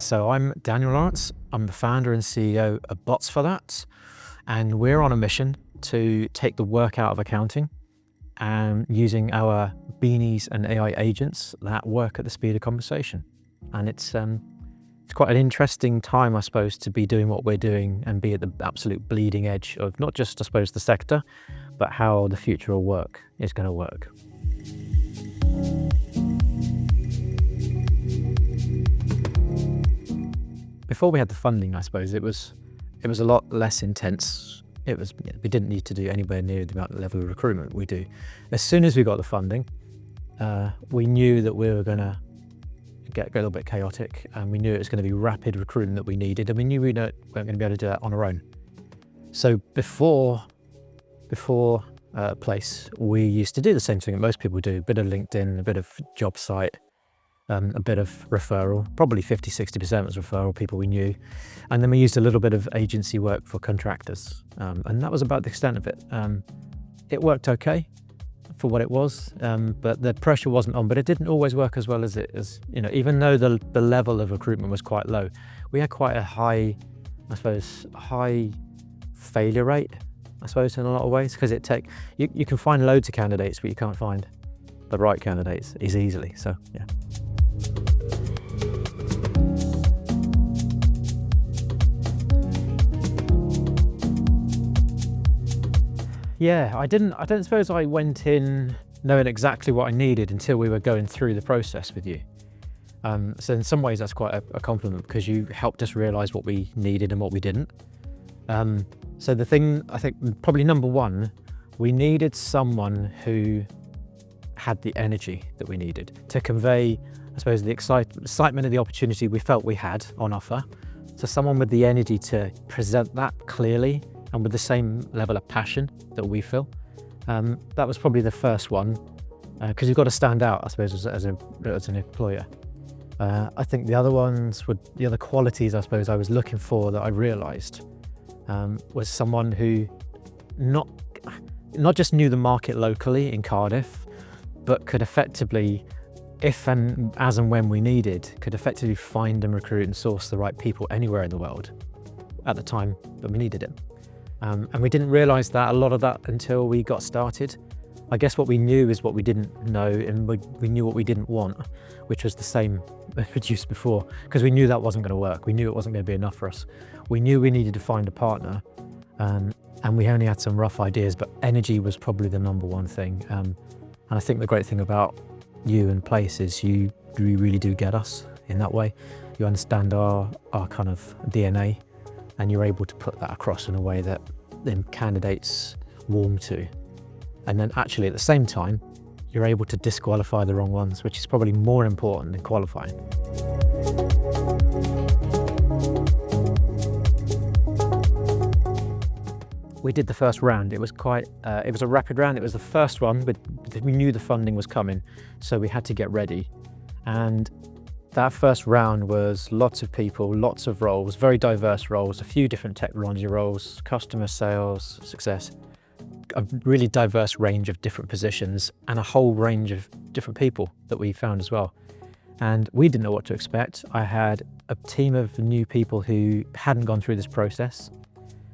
So I'm Daniel Lawrence. I'm the founder and CEO of Bots for That, and we're on a mission to take the work out of accounting and using our beanies and AI agents that work at the speed of conversation. And it's quite an interesting time, I suppose, to be doing what we're doing and be at the absolute bleeding edge of not just, I suppose, the sector, but how the future of work is going to work. Before we had the funding, I suppose, it was a lot less intense. We didn't need to do anywhere near the amount of level of recruitment we do. As soon as we got the funding, we knew that we were going to get a little bit chaotic, and we knew it was going to be rapid recruitment that we needed, and we knew we weren't going to be able to do that on our own. So before Place, we used to do the same thing that most people do: a bit of LinkedIn, a bit of job site, a bit of referral. Probably 50-60% was referral, people we knew, and then we used a little bit of agency work for contractors, and that was about the extent of it. It worked okay for what it was, but the pressure wasn't on. But it didn't always work as well as even though the level of recruitment was quite low, we had quite a high failure rate, I suppose, in a lot of ways, because you can find loads of candidates, but you can't find the right candidates as easily. So yeah. Yeah, I don't suppose I went in knowing exactly what I needed until we were going through the process with you. So in some ways that's quite a compliment, because you helped us realise what we needed and what we didn't. So the thing, I think probably number one, we needed someone who had the energy that we needed to convey, I suppose, the excitement of the opportunity we felt we had on offer. So someone with the energy to present that clearly and with the same level of passion that we feel. That was probably the first one, because you've got to stand out, I suppose, as an employer. I think the other qualities, I suppose, I was looking for that I realised was someone who not just knew the market locally in Cardiff, but could effectively, if and as and when we needed, could effectively find and recruit and source the right people anywhere in the world at the time that we needed it. And we didn't realise a lot of that until we got started. I guess what we knew is what we didn't know, and we knew what we didn't want, which was the same produced before, because we knew that wasn't going to work. We knew it wasn't going to be enough for us. We knew we needed to find a partner, and we only had some rough ideas, but energy was probably the number one thing. And I think the great thing about you and Place is you really do get us in that way. You understand our kind of DNA, and you're able to put that across in a way that then candidates warm to. And then actually at the same time, you're able to disqualify the wrong ones, which is probably more important than qualifying. We did the first round. It was a rapid round. It was the first one, but we knew the funding was coming, so we had to get ready. And that first round was lots of people, lots of roles, very diverse roles, a few different technology roles, customer sales, success, a really diverse range of different positions, and a whole range of different people that we found as well. And we didn't know what to expect. I had a team of new people who hadn't gone through this process.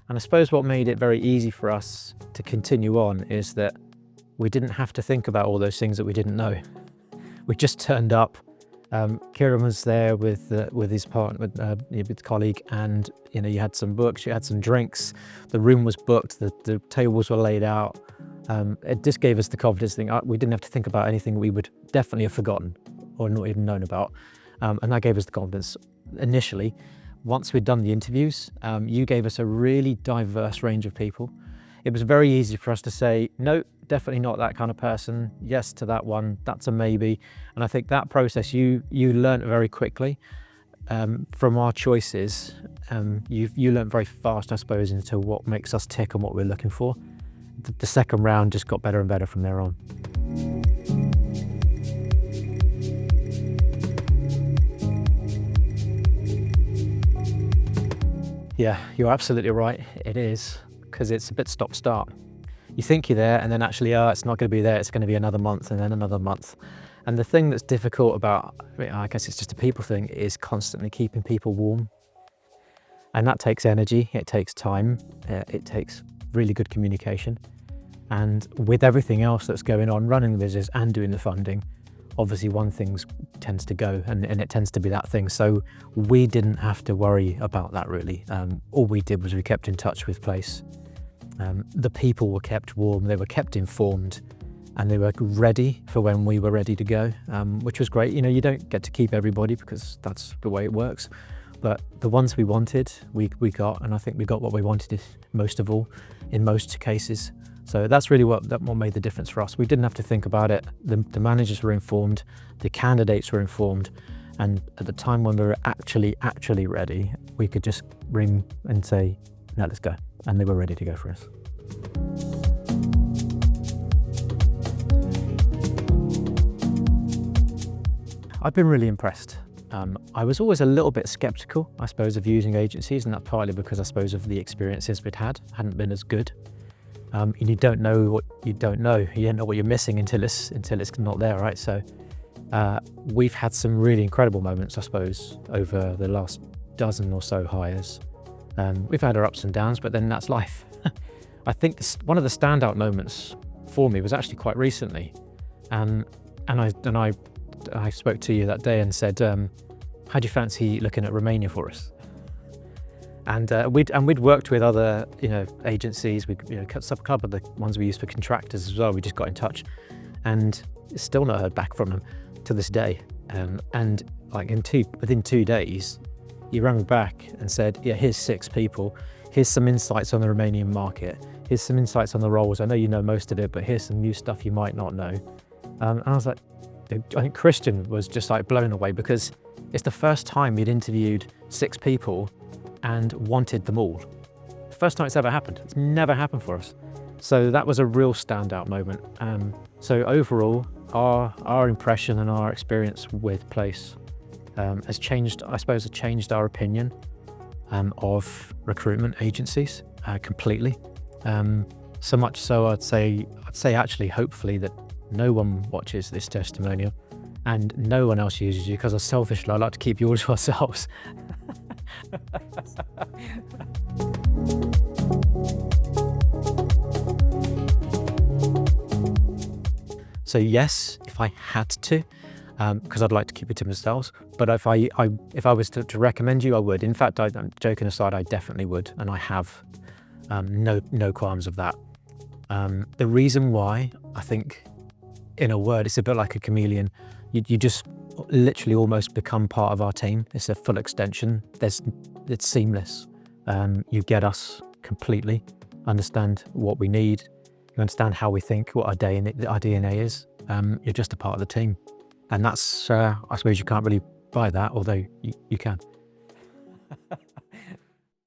And I suppose what made it very easy for us to continue on is that we didn't have to think about all those things that we didn't know. We just turned up. Kieran was there with his partner, with colleague, and you had some books, you had some drinks, the room was booked, the tables were laid out. It just gave us the confidence thing. We didn't have to think about anything we would definitely have forgotten or not even known about, and that gave us the confidence initially. Once we'd done the interviews, you gave us a really diverse range of people. It was very easy for us to say, no, definitely not that kind of person. Yes to that one, that's a maybe. And I think that process, you learned very quickly from our choices. You learned very fast, I suppose, into what makes us tick and what we're looking for. The second round just got better and better from there on. Yeah, you're absolutely right. It is, because it's a bit stop-start. You think you're there, and then actually, it's not going to be there. It's going to be another month, and then another month. And the thing that's difficult about, I guess it's just a people thing, is constantly keeping people warm. And that takes energy, it takes time, it takes really good communication. And with everything else that's going on, running the business and doing the funding, obviously one thing tends to go, and it tends to be that thing. So we didn't have to worry about that really. All we did was we kept in touch with Place. The people were kept warm, they were kept informed, and they were ready for when we were ready to go, which was great. You know, you don't get to keep everybody because that's the way it works. But the ones we wanted, we got, and I think we got what we wanted most of all, in most cases. So that's really what made the difference for us. We didn't have to think about it. The managers were informed, the candidates were informed, and at the time when we were actually ready, we could just ring and say, "No, let's go," and they were ready to go for us. I've been really impressed. I was always a little bit skeptical, I suppose, of using agencies, and that's partly because I suppose of the experiences we'd hadn't been as good. And you don't know what you don't know. You don't know what you're missing until it's not there, right? So we've had some really incredible moments, I suppose, over the last dozen or so hires. We've had our ups and downs, but then that's life. I think one of the standout moments for me was actually quite recently, and I spoke to you that day and said, "How do you fancy looking at Romania for us?" And we'd worked with other agencies. We a couple of the ones we used for contractors as well. We just got in touch, and still not heard back from them to this day. And like within 2 days, he rang me back and said, "Yeah, here's 6 people. Here's some insights on the Romanian market. Here's some insights on the roles. I know you know most of it, but here's some new stuff you might not know." And I was like, I think Christian was just like blown away, because it's the first time he'd interviewed 6 people and wanted them all. First time it's ever happened. It's never happened for us. So that was a real standout moment. So overall, our impression and our experience with Place has changed, I suppose, it changed our opinion of recruitment agencies completely. So much so I'd say actually, hopefully, that no one watches this testimonial and no one else uses you, because selfishly I like to keep yours to ourselves. So yes, if I had to, because I'd like to keep it to myself, but if I was to recommend you, I would. In fact, I'm joking aside, I definitely would, and I have no qualms of that. The reason why, I think, in a word, it's a bit like a chameleon. You just literally almost become part of our team. It's a full extension. It's seamless. You get us completely, understand what we need, you understand how we think, what our DNA is. You're just a part of the team. And that's, I suppose you can't really buy that, although you can.